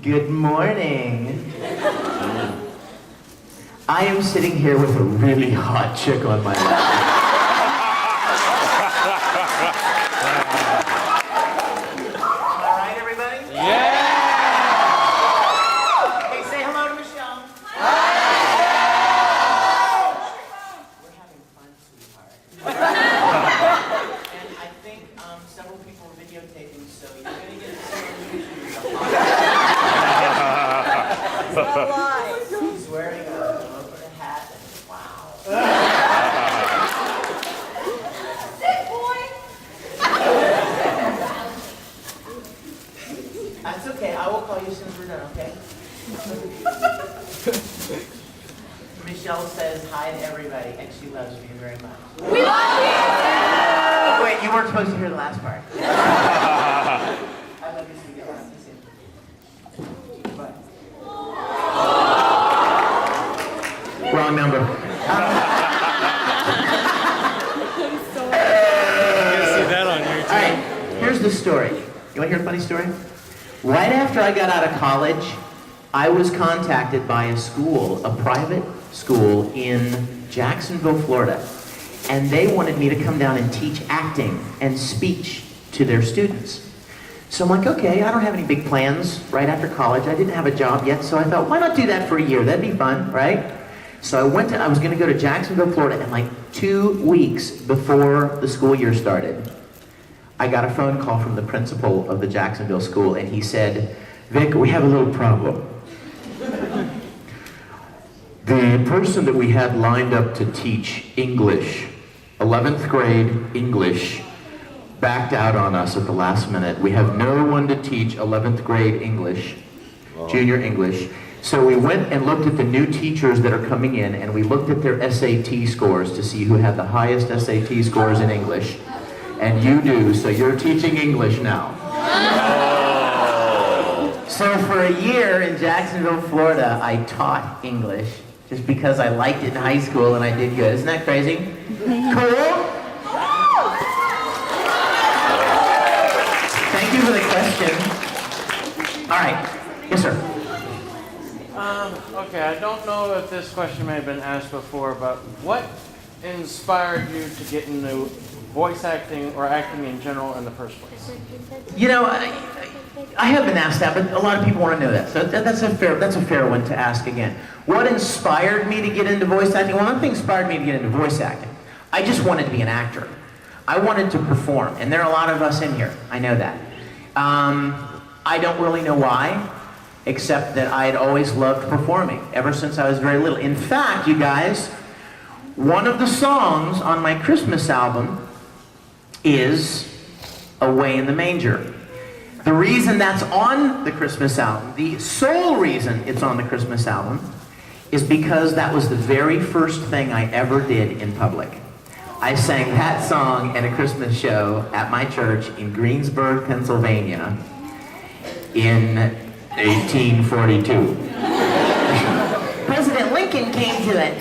Good morning. I am sitting here with a really hot chick on my lap. All right, everybody? Yeah! Hey, say hello to Michelle. We're having fun, sweetheart. And I think several people are videotaping, so you're going to get to see on YouTube. He's wearing a loafer hat and wow. Sick boy! That's okay. I will call you as soon as we're done, okay? Michelle says hi to everybody, and she loves you very much. We love you! Wait, you weren't supposed to hear the last part. I love you, sweetie. I'll see you soon. Bye. Wrong number. You can see that on YouTube. All right, here's the story. You want to hear a funny story? Right after I got out of college, I was contacted by a school, a private school in Jacksonville, Florida, and they wanted me to come down and teach acting and speech to their students. So I'm like, okay, I don't have any big plans right after college. I didn't have a job yet, so I thought, why not do that for a year? That'd be fun, right? So I was going to go to Jacksonville, Florida, and like 2 weeks before the school year started, I got a phone call from the principal of the Jacksonville school, and he said, Vic, we have a little problem. The person that we had lined up to teach English, 11th grade English, backed out on us at the last minute. We have no one to teach 11th grade English, junior English. So we went and looked at the new teachers that are coming in, and we looked at their SAT scores to see who had the highest SAT scores in English. And you do, so you're teaching English now. So for a year in Jacksonville, Florida, I taught English just because I liked it in high school and I did good. Isn't that crazy? Cool? Thank you for the question. All right. Yes, sir. Okay, I don't know if this question may have been asked before, but what inspired you to get into voice acting or acting in general in the first place? You know, I have been asked that, but a lot of people want to know that. So that's a fair one to ask again. What inspired me to get into voice acting? Well, nothing inspired me to get into voice acting. I just wanted to be an actor. I wanted to perform, and there are a lot of us in here. I know that. I don't really know why, except that I had always loved performing ever since I was very little. In fact, you guys, one of the songs on my Christmas album is Away in the Manger. The reason that's on the Christmas album, the sole reason it's on the Christmas album, is because that was the very first thing I ever did in public. I sang that song at a Christmas show at my church in Greensburg, Pennsylvania in 1842. President Lincoln came to it.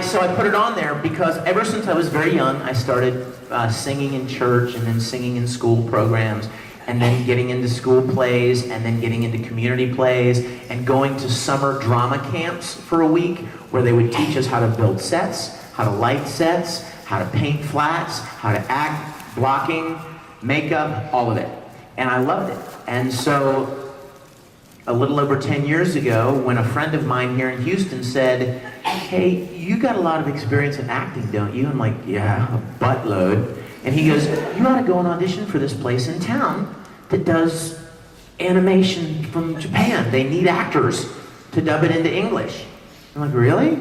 So I put it on there because ever since I was very young, I started singing in church and then singing in school programs and then getting into school plays and then getting into community plays and going to summer drama camps for a week where they would teach us how to build sets, how to light sets, how to paint flats, how to act, blocking, makeup, all of it. And I loved it. And so a little over 10 years ago, when a friend of mine here in Houston said, hey, you got a lot of experience in acting, don't you? I'm like, yeah, a buttload. And he goes, you ought to go and audition for this place in town that does animation from Japan. They need actors to dub it into English. I'm like, really?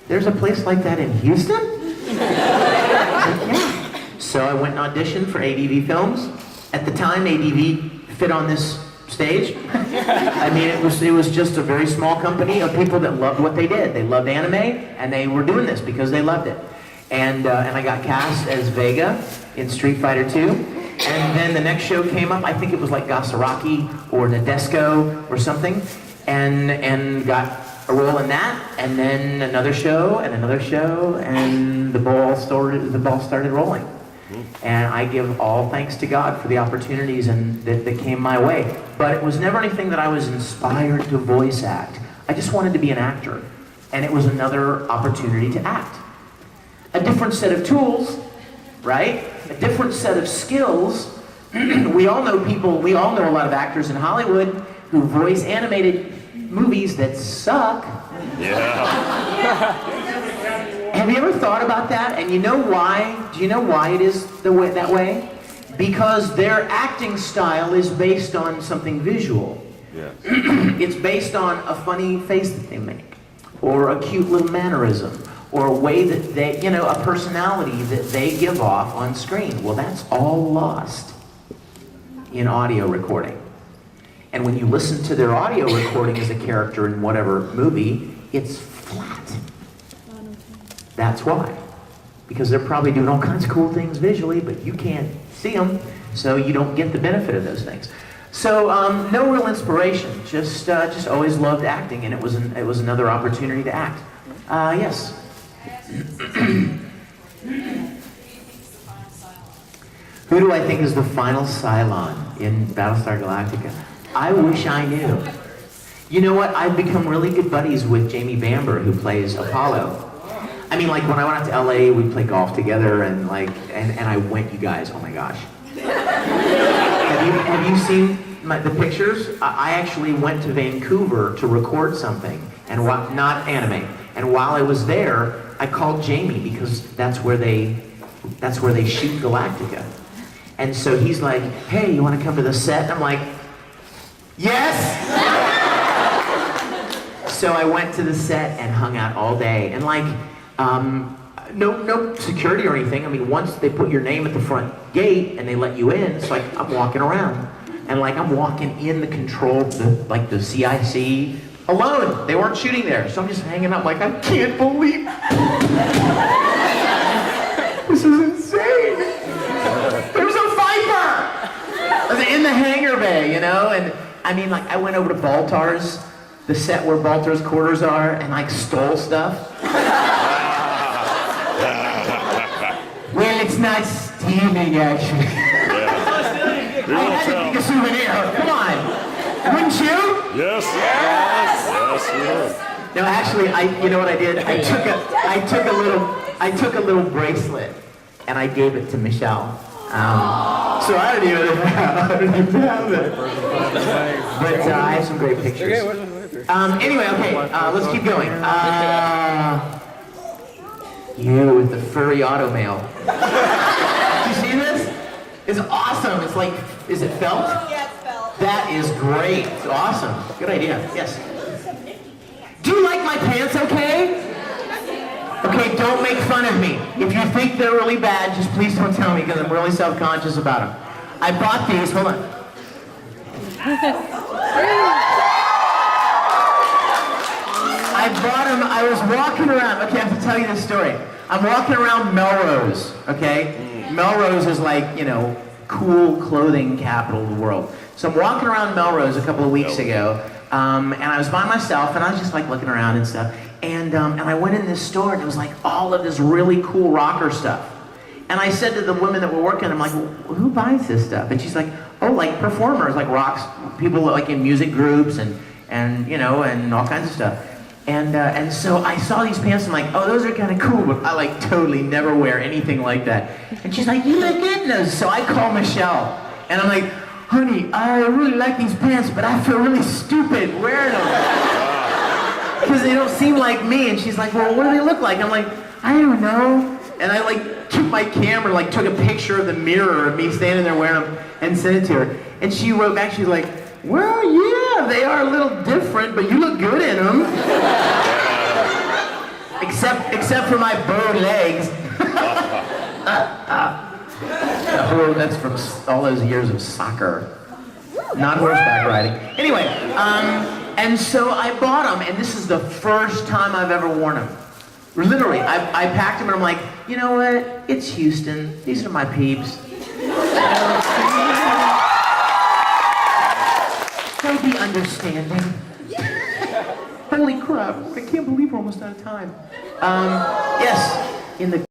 There's a place like that in Houston? Like, yeah. So I went and auditioned for ADV Films. At the time, ADV fit on this stage. I mean, it was just a very small company of people that loved what they did. They loved anime, and they were doing this because they loved it. And I got cast as Vega in Street Fighter 2. And then the next show came up, I think it was like Gasaraki or Nadesco or something, and got a role in that, and then another show, and the ball started rolling. And I give all thanks to God for the opportunities that came my way. But it was never anything that I was inspired to voice act. I just wanted to be an actor. And it was another opportunity to act. A different set of tools, right? A different set of skills. We all know a lot of actors in Hollywood who voice animated movies that suck. Yeah. Have you ever thought about that? And you know why? Do you know why it is that way? Because their acting style is based on something visual. Yes. It's based on a funny face that they make, or a cute little mannerism, or a way that they, a personality that they give off on screen. Well, that's all lost in audio recording. And when you listen to their audio recording as a character in whatever movie, it's flat. That's why. Because they're probably doing all kinds of cool things visually, but you can't see them, so you don't get the benefit of those things. So no real inspiration, just always loved acting, and it was another opportunity to act. Yes. Who do I think is the final Cylon in Battlestar Galactica? I wish I knew. You know what? I've become really good buddies with Jamie Bamber, who plays Apollo. I mean, like when I went out to LA, we played golf together, and I went, you guys, oh my gosh. Have you seen the pictures? I actually went to Vancouver to record something, and not anime. And while I was there, I called Jamie because that's where they shoot Galactica. And so he's like, hey, you want to come to the set? And I'm like, yes! So I went to the set and hung out all day. And no security or anything. I mean, once they put your name at the front gate and they let you in, it's like I'm walking around. And I'm walking in the control, the CIC alone. They weren't shooting there. So I'm just hanging out like, I can't believe this is insane. There's a Viper in the hangar bay, and I mean, I went over to Baltar's, the set where Baltar's quarters are, and stole stuff. Well, it's not stealing, actually. I had to take a souvenir. Come on. Wouldn't you? Yes. Yes, yes. No, actually, you know what I did? I took a little bracelet and I gave it to Michelle. So I don't even have it. But I have some great pictures. Anyway, okay, let's keep going. You with the furry automail. Did you see this? It's awesome. It's like, is it felt? Yeah, it's felt. That is great. It's awesome. Good idea. Yes. Do you like my pants okay? Okay, don't make fun of me. If you think they're really bad, just please don't tell me because I'm really self-conscious about them. I bought these. Hold on. I bought them. I was walking around. Okay, I have to tell you this story. I'm walking around Melrose, okay? Melrose is cool clothing capital of the world. So I'm walking around Melrose a couple of weeks ago, and I was by myself, and I was just looking around and stuff. And I went in this store, and it was all of this really cool rocker stuff. And I said to the women that were working, I'm like, well, who buys this stuff? And she's like, oh, performers, rocks, people in music groups and all kinds of stuff. And so I saw these pants, and I'm like, oh, those are kind of cool, but I totally never wear anything like that. And she's like, you look good in those. So I call Michelle, and I'm like, honey, I really like these pants, but I feel really stupid wearing them. Because they don't seem like me. And she's like, well, what do they look like? I'm like, I don't know. And I took my camera, took a picture of the mirror of me standing there wearing them and sent it to her. And she wrote back, she's like, well, yeah, they are a little different, but you look good in them. Except for my bowed legs. Oh, that's from all those years of soccer. Not horseback riding. Anyway, and so I bought them, and this is the first time I've ever worn them. Literally, I packed them, and I'm like, you know what? It's Houston. These are my peeps. They'll be understanding. Holy crap, I can't believe we're almost out of time. Yes, in the